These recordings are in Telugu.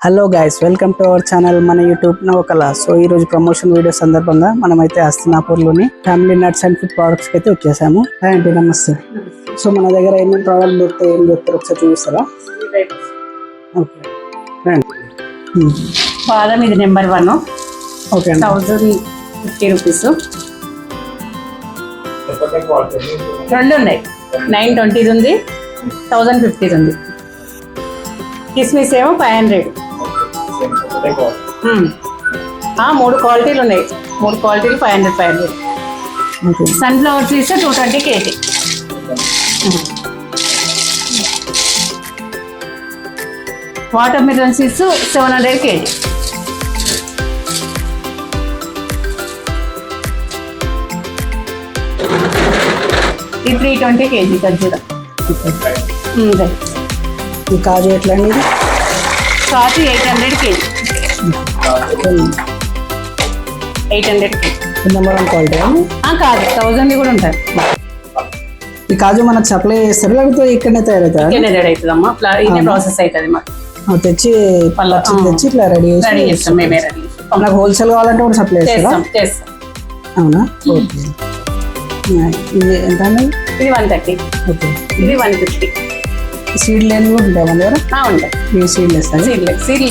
Hello guys, welcome to our channel మన యూట్యూబ్ నవకళ. సో ఈ రోజు ప్రమోషన్ వీడియో సందర్భంగా మనమైతే హస్తినాపూర్లోని family nuts and food products కి అయితే వచ్చేసాము. అండి నమస్తే. సో మన దగ్గర ఏమేమి ప్రోడక్ట్ దొరుకుతాయి, ఏం చెప్తారు ఒకసారి చూపిస్తారా? ఓకే బాదం ఇది నెంబర్ 1. Okay, 1050 rupees. రెండు ఉన్నాయి, 920 ఉంది, 1050 ఉంది. కిస్మిస్ ఏమో 500. 3 క్వాలిటీలు ఉన్నాయి, 3 క్వాలిటీలు 500. Sunflower seeds 220 kg. Water melon seeds 700 kg. ఇది 320 kg ఖర్జూరం. ఈ కాజు ఎట్లా అండి? కాజు 800 kg. 800 kg. నెంబర్ 1 క్వాలిటీ కాదు, 1000 కూడా ఉంటాయి. ఈ కాజు మనకు సప్లై చేస్తారు లేకపోతే ఇక్కడనే తయారవుతారు? ఇక్కడనే రెడీ అవుతుందమ్మా, ఇదే ప్రాసెస్ అవుతుంది మాకు. తెచ్చి తెచ్చి ఇట్లా రెడీ చేస్తాం, మేమే రెడీ చేస్తాం. నాకు హోల్సేల్ కావాలంటే కూడా సప్లై చేస్తారా? చేస్తాం. అవునా? ఓకే. ఇది ఎంత అండి? ఇది 130. ఓకే. ఇది 150. సీడ్ లేని కూడా ఉంటాయి మన దగ్గర? ఉంటాయి. ఇది సీడ్లెస్ అండి? సీడ్లెస్ ఇది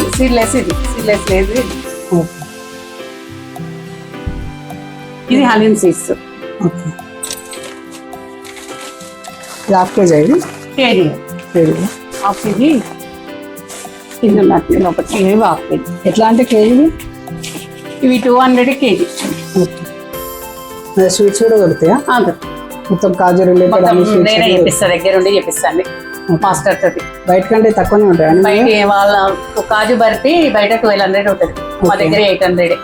సీడ్లెస్ లేదు. ఓకే. ఇది హలీమ్ సీడ్స్. ఓకే. ఇది హాఫ్ కేజీ? ఇది కేజీ. Half KG. ఇది ఉన్నట్టు లోపల ఇవి హాఫ్ కేజీ. ఎట్లా అంటే కేజీ? ఇవి 200 kg. ఓకే. స్వీట్స్ కూడా దొరుకుతాయా? మొత్తం కాజు నేనే రిలేటెడ్ చెప్పిస్తా, దగ్గర ఉండి చెప్పిస్తాను మాస్టర్ తోటి. బయట కంటే తక్కువనే ఉంటాయి బయట వాళ్ళ కాజు బర్ఫీ బయట 1200 ఉంటుంది, మా దగ్గర 800.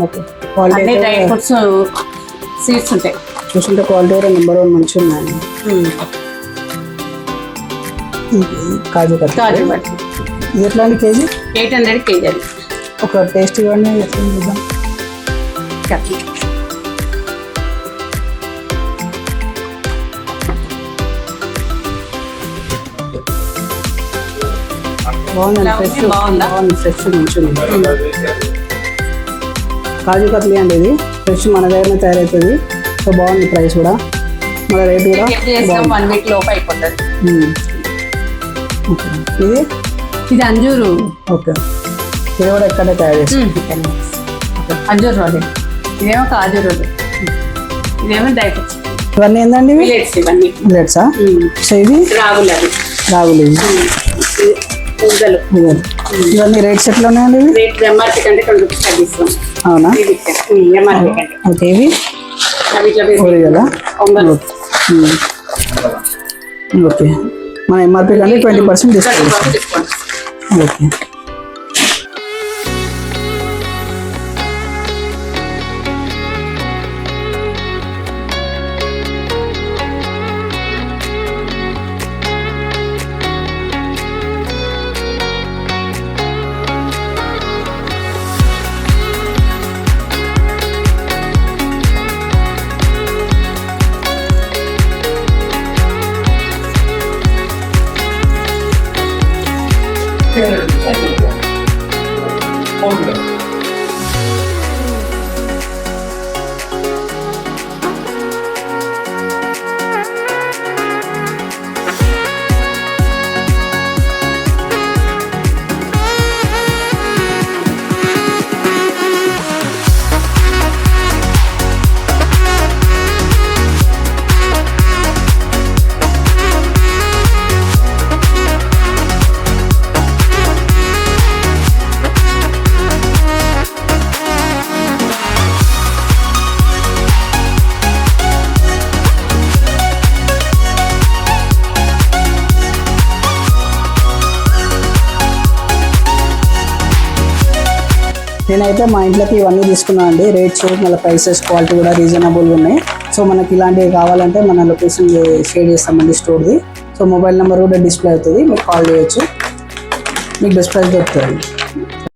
ఓకే. అన్ని డ్రై ఫ్రూట్స్ సీడ్స్ ఉంటాయి. చూస్తుంటే క్వాలిటీ కూడా నెంబర్ 1 మంచిగా ఉన్నాయి. కాజు కాజు బర్ఫీ ఇది ఎట్లా అండి కేజీ? 800 kg. అది ఒక టేస్ట్ ఇవ్వండి, ఎట్లా చూద్దాం. బాగుందండి, ఫ్రెష్. బాగుంది, ఫ్రెష్ మంచిగా. కాజు కత్లీ అండి, ఇది ఫ్రెష్ మన దగ్గరనే తయారవుతుంది. సో బాగుంది, ప్రైస్ కూడా మన రేట్ కూడా 1 week లోపు అయిపోతుంది. ఇది అంజూరు. ఓకే. ఇది కూడా ఎక్కడే తయారు చేస్తాం? అంజూరు రోడ్. ఇదేమో కాజు రోడ్, ఇదేమో డ్రై ఫ్రూట్స్. ఇవన్నీ ఏంటండి? ఇవన్నీ మిల్లెట్సా? సో ఇది రాగులు. ఇవన్నీ రేట్స్ ఎట్లా ఉన్నాయండి? రేట్ ఎంఆర్పీ కంటే 20 రూపీస్ తగ్గిస్తాం. అవునా? ఓకే. ఇవి ఓరిగలా? ఓకే. మన ఎంఆర్పీ కంటే 20% డిస్కౌంట్. ఓకే. నేనైతే మా ఇంట్లోకి ఇవన్నీ తీసుకున్నాను అండి. రేట్స్ మళ్ళీ ప్రైసెస్ క్వాలిటీ కూడా రీజనబుల్గా ఉన్నాయి. సో మనకి ఇలాంటివి కావాలంటే మన లొకేషన్ షేర్ చేస్తామండి స్టోర్ది. సో మొబైల్ నెంబర్ కూడా డిస్ప్లే అవుతుంది, మీకు కాల్ చేయొచ్చు, మీకు బెస్ట్ ప్రైస్ దొరుకుతుంది.